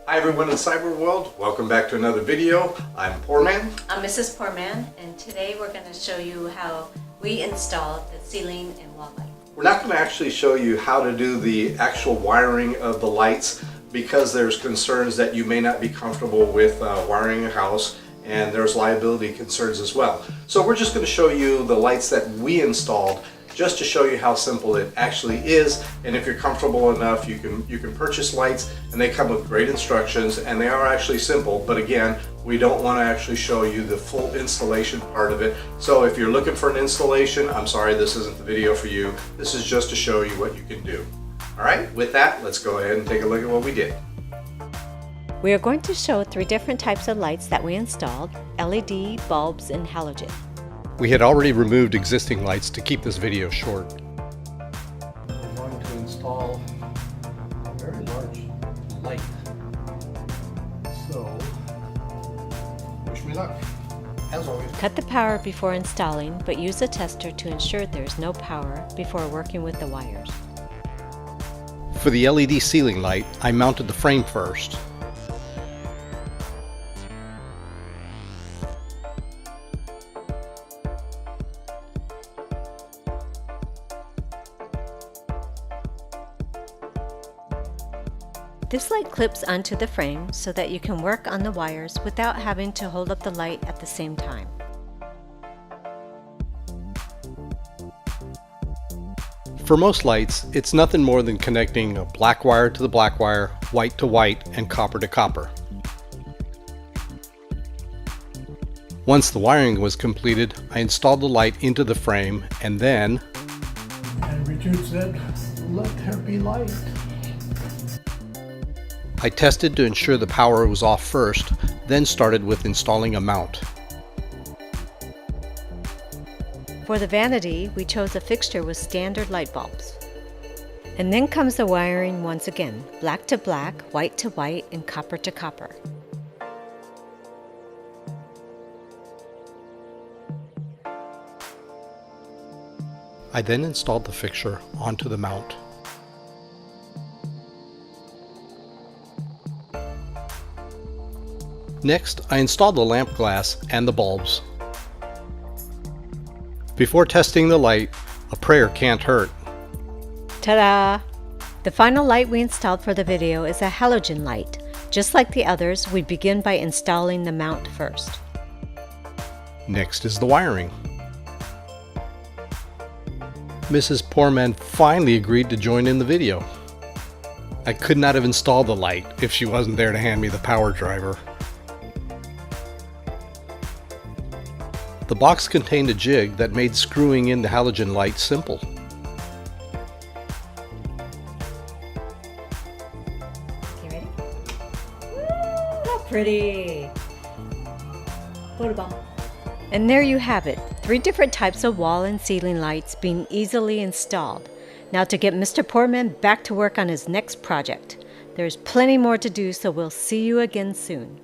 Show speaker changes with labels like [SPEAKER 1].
[SPEAKER 1] Hi everyone in the cyber world, welcome back to another video. I'm Poor Man.
[SPEAKER 2] I'm Mrs. Poor Man, and today we're going to show you how we installed the ceiling and wall light.
[SPEAKER 1] We're not going to actually show you how to do the actual wiring of the lights because there's concerns that you may not be comfortable with wiring a house, and there's liability concerns as well. So we're just going to show you the lights that we installed just to show you how simple it actually is, and if you're comfortable enough you can purchase lights, and they come with great instructions and they are actually simple, but again we don't want to actually show you the full installation part of it. So if you're looking for an installation, I'm sorry, this isn't the video for you. This is just to show you what you can do. Alright, with that, let's go ahead and take a look at what we did.
[SPEAKER 2] We are going to show 3 different types of lights that we installed: LED, bulbs, and halogen.
[SPEAKER 3] We had already removed existing lights to keep this video short.
[SPEAKER 1] We're going to install a very large light. So, wish me luck, as always.
[SPEAKER 2] Cut the power before installing, but use a tester to ensure there is no power before working with the wires.
[SPEAKER 3] For the LED ceiling light, I mounted the frame first.
[SPEAKER 2] This light clips onto the frame so that you can work on the wires without having to hold up the light at the same time.
[SPEAKER 3] For most lights, it's nothing more than connecting a black wire to the black wire, white to white, and copper to copper. Once the wiring was completed, I installed the light into the frame, and then...
[SPEAKER 4] And Richard said, "Let there be light."
[SPEAKER 3] I tested to ensure the power was off first, then started with installing a mount.
[SPEAKER 2] For the vanity, we chose a fixture with standard light bulbs. And then comes the wiring once again: black to black, white to white, and copper to copper.
[SPEAKER 3] I then installed the fixture onto the mount. Next, I installed the lamp glass and the bulbs. Before testing the light, a prayer can't hurt.
[SPEAKER 2] Ta-da! The final light we installed for the video is a halogen light. Just like the others, we begin by installing the mount first.
[SPEAKER 3] Next is the wiring. Mrs. Poorman finally agreed to join in the video. I could not have installed the light if she wasn't there to hand me the power driver. The box contained a jig that made screwing in the halogen light simple.
[SPEAKER 2] Okay, ready? Woo, how pretty! And there you have it, 3 different types of wall and ceiling lights being easily installed. Now to get Mr. Poorman back to work on his next project. There's plenty more to do, so we'll see you again soon.